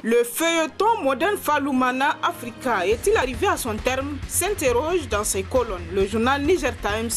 Le feuilleton Modern Faloumana Africa est-il arrivé à son terme? S'interroge dans ses colonnes le journal Niger Times,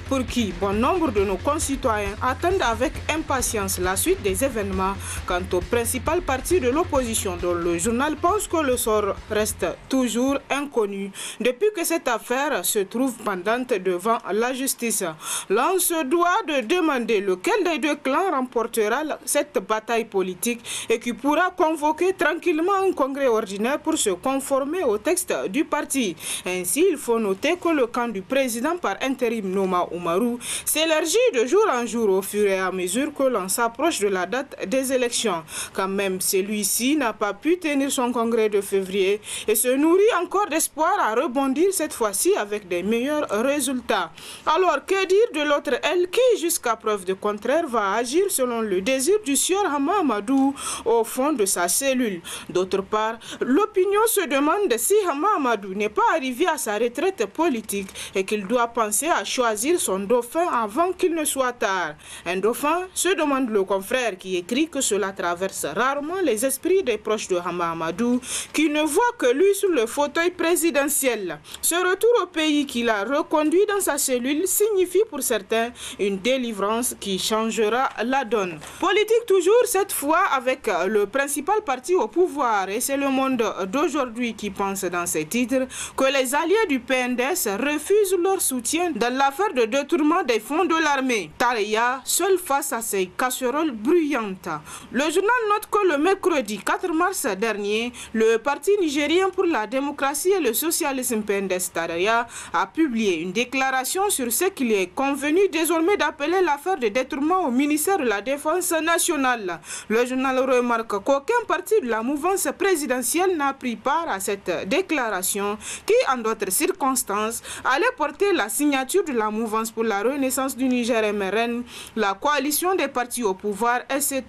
pour qui bon nombre de nos concitoyens attendent avec impatience la suite des événements quant au principal parti de l'opposition, dont le journal pense que le sort reste toujours inconnu depuis que cette affaire se trouve pendante devant la justice. L'on se doit de demander lequel des deux clans remportera cette bataille politique et qui pourra convoquer tranquillement un congrès ordinaire pour se conformer au texte du parti. Ainsi, il faut noter que le camp du président par intérim Noma Oumarou s'élargit de jour en jour au fur et à mesure que l'on s'approche de la date des élections. Quand même, celui-ci n'a pas pu tenir son congrès de février et se nourrit encore d'espoir à rebondir cette fois-ci avec des meilleurs résultats. Alors, que dire de l'autre aile qui, jusqu'à preuve de contraire, va agir selon le désir du sieur Hama Amadou au fond de sa cellule? D'autre part, l'opinion se demande si Hama Amadou n'est pas arrivé à sa retraite politique et qu'il doit penser à choisir son dauphin avant qu'il ne soit tard. Un dauphin, se demande le confrère qui écrit que cela traverse rarement les esprits des proches de Hama Amadou qui ne voient que lui sur le fauteuil présidentiel. Ce retour au pays qu'il a reconduit dans sa cellule signifie pour certains une délivrance qui changera la donne. Politique toujours, cette fois avec le principal parti au pouvoir, et c'est Le Monde d'aujourd'hui qui pense dans ses titres que les alliés du PNDS refusent leur soutien dans l'affaire de détournement des fonds de l'armée. Tareya, seul face à ces casseroles bruyantes. Le journal note que le mercredi 4 mars dernier, le Parti nigérien pour la démocratie et le socialisme PNDS Tareya a publié une déclaration sur ce qu'il est convenu désormais d'appeler l'affaire de détournement au ministère de la Défense nationale. Le journal remarque qu'aucun parti de la mouvance présidentielle n'a pris part à cette déclaration qui, en d'autres circonstances, allait porter la signature de la mouvance pour la renaissance du Niger MRN, la coalition des partis au pouvoir, etc.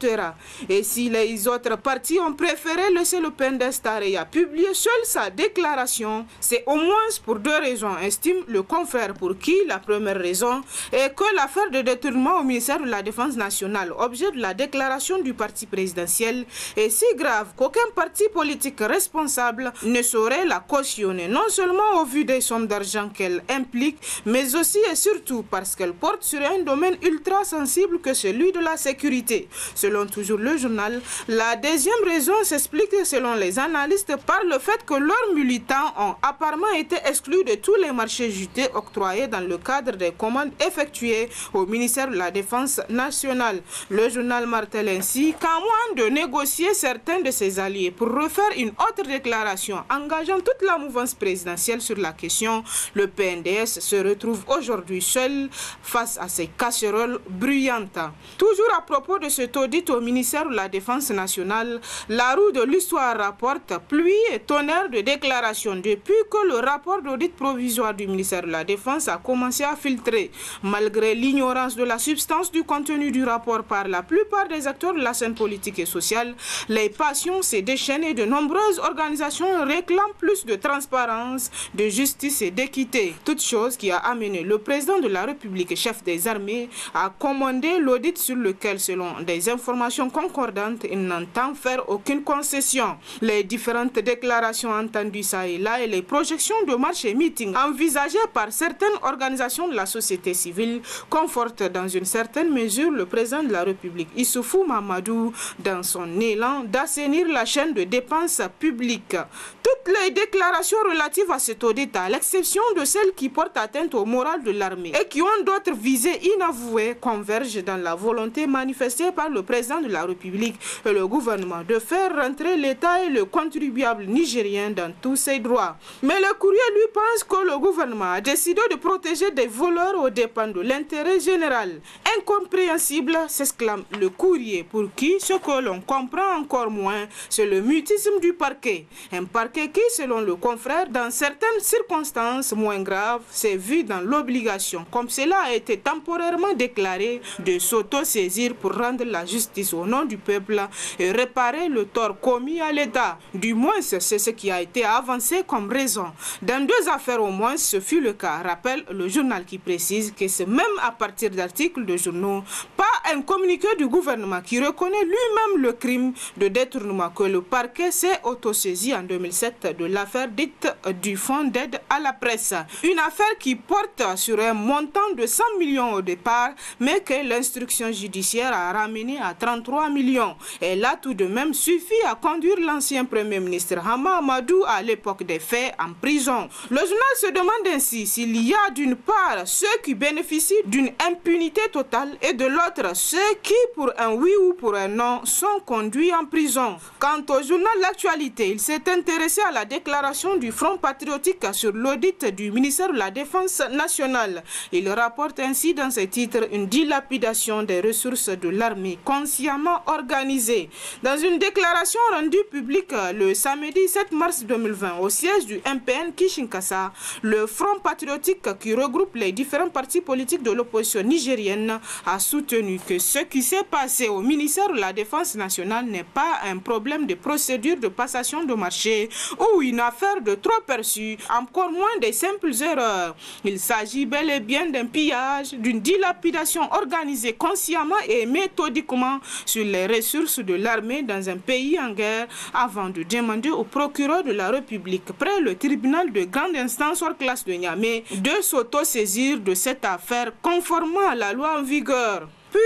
Et si les autres partis ont préféré laisser le PNDS Tareya publier seule sa déclaration, c'est au moins pour deux raisons, estime le confrère, pour qui la première raison est que l'affaire de détournement au ministère de la Défense nationale, objet de la déclaration du parti présidentiel, est si grave qu'aucun parti politique responsable ne saurait la cautionner, non seulement au vu des sommes d'argent qu'elle implique, mais aussi et surtout parce qu'elle porte sur un domaine ultra sensible que celui de la sécurité. Selon toujours le journal, la deuxième raison s'explique selon les analystes par le fait que leurs militants ont apparemment été exclus de tous les marchés jutés octroyés dans le cadre des commandes effectuées au ministère de la Défense nationale. Le journal martèle ainsi qu'à moins de négocier certains de ses alliés pour refaire une autre déclaration engageant toute la mouvance présidentielle sur la question, le PNDS se retrouve aujourd'hui seul face à ces casseroles bruyantes. Toujours à propos de cet audit au ministère de la Défense nationale, la roue de l'histoire rapporte pluie et tonnerre de déclarations depuis que le rapport d'audit provisoire du ministère de la Défense a commencé à filtrer. Malgré l'ignorance de la substance du contenu du rapport par la plupart des acteurs de la scène politique et sociale, les passions s'est déchaînées. De nombreuses organisations réclament plus de transparence, de justice et d'équité. Toute chose qui a amené le président de la République et chef des armées à commander l'audit sur lequel, selon des informations concordantes, il n'entend faire aucune concession. Les différentes déclarations entendues ça et là et les projections de marches et meetings envisagées par certaines organisations de la société civile confortent dans une certaine mesure le président de la République Issoufou Mahamadou dans son élan d'assainir la chaîne de dépenses publiques. Toutes les déclarations relatives à cet audit, à l'exception de celles qui portent atteinte au moral de l'armée et qui ont d'autres visées inavouées, convergent dans la volonté manifestée par le président de la République et le gouvernement de faire rentrer l'État et le contribuable nigérien dans tous ses droits. Mais le courrier lui pense que le gouvernement a décidé de protéger des voleurs aux dépens de l'intérêt général. Incompréhensible, s'exclame le courrier, pour qui ce que l'on comprend encore moins, c'est le mutisme du parquet. Un parquet qui, selon le confrère, dans certaines circonstances moins graves, s'est vu dans l'obligation, comme cela a été temporairement déclaré, de s'auto-saisir pour rendre la justice au nom du peuple et réparer le tort commis à l'État. Du moins, c'est ce qui a été avancé comme raison. Dans deux affaires au moins, ce fut le cas, rappelle le journal qui précise que c'est même à partir d'articles de journaux, pas un communiqué du gouvernement qui reconnaît lui-même le crime de détournement que le parquet s'est autosaisi en 2007 de l'affaire dite du fonds d'aide à la presse. Une affaire qui porte sur un montant de 100 millions au départ, mais que l'instruction judiciaire a ramené à 33 millions. Et là, tout de même, suffit à conduire l'ancien Premier ministre Hama Amadou à l'époque des faits en prison. Le journal se demande ainsi s'il y a d'une part ceux qui bénéficient d'une impunité totale et de l'autre ceux qui, pour un oui ou pour un non, sont conduits en prison. Quant au journal L'Actualité, il s'est intéressé à la déclaration du Front patriotique sur l'audit du ministère de la Défense nationale. Il rapporte ainsi dans ses titres une dilapidation des ressources de l'armée consciemment organisée. Dans une déclaration rendue publique le samedi 7 mars 2020 au siège du MPN Kinshasa, le Front patriotique qui regroupe les différents partis politiques de l'opposition nigérienne a soutenu que ce qui s'est passé au ministère de la Défense nationale n'est pas un problème de procédure de passation de marché ou une affaire de trop perçu, encore moins des simples erreurs. Il s'agit bel et bien d'un pillage, d'une dilapidation organisée consciemment et méthodiquement sur les ressources de l'armée dans un pays en guerre, avant de demander au procureur de la République, près le tribunal de grande instance hors classe de Niamey, de s'autosaisir de cette affaire conformément à la loi en vigueur. Puis,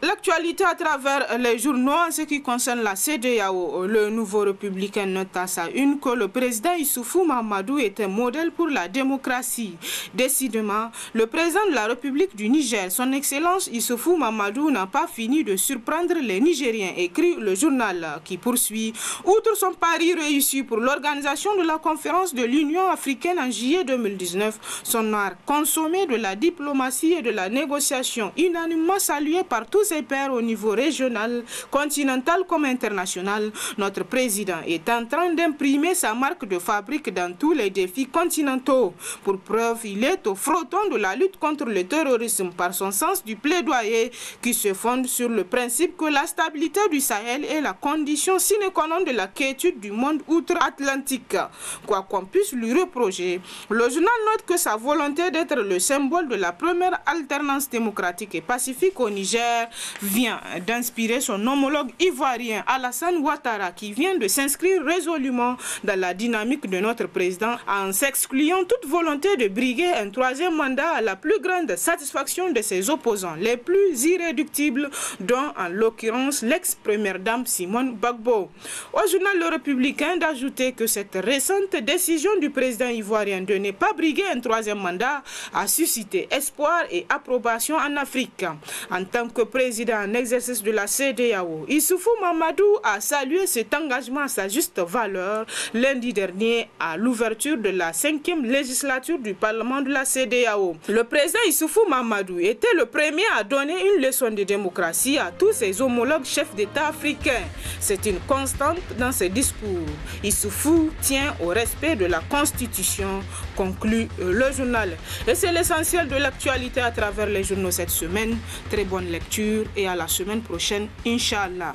l'actualité à travers les journaux en ce qui concerne la CEDEAO. Le Nouveau Républicain note à sa une que le président Issoufou Mahamadou est un modèle pour la démocratie. Décidément, le président de la République du Niger, son Excellence Issoufou Mahamadou, n'a pas fini de surprendre les Nigériens, écrit le journal qui poursuit. Outre son pari réussi pour l'organisation de la conférence de l'Union africaine en juillet 2019, son art consommé de la diplomatie et de la négociation, unanimement salué par tous ses pairs au niveau régional, continental comme international, notre président est en train d'imprimer sa marque de fabrique dans tous les défis continentaux. Pour preuve, il est au frotton de la lutte contre le terrorisme par son sens du plaidoyer qui se fonde sur le principe que la stabilité du Sahel est la condition sine qua non de la quiétude du monde outre-Atlantique. Quoi qu'on puisse lui reprocher, le journal note que sa volonté d'être le symbole de la première alternance démocratique et pacifique au Niger vient d'inspirer son homologue ivoirien Alassane Ouattara qui vient de s'inscrire résolument dans la dynamique de notre président en s'excluant toute volonté de briguer un troisième mandat à la plus grande satisfaction de ses opposants les plus irréductibles, dont en l'occurrence l'ex-première dame Simone Gbagbo. Au journal Le Républicain d'ajouter que cette récente décision du président ivoirien de ne pas briguer un troisième mandat a suscité espoir et approbation en Afrique. En tant que président en exercice de la CEDEAO, Issoufou Mahamadou a salué cet engagement à sa juste valeur lundi dernier à l'ouverture de la 5e législature du Parlement de la CEDEAO. Le président Issoufou Mahamadou était le premier à donner une leçon de démocratie à tous ses homologues chefs d'État africains. C'est une constante dans ses discours. Issoufou tient au respect de la Constitution, conclut le journal. Et c'est l'essentiel de l'actualité à travers les journaux cette semaine. Très bonne lecture et à la semaine prochaine, Inch'Allah.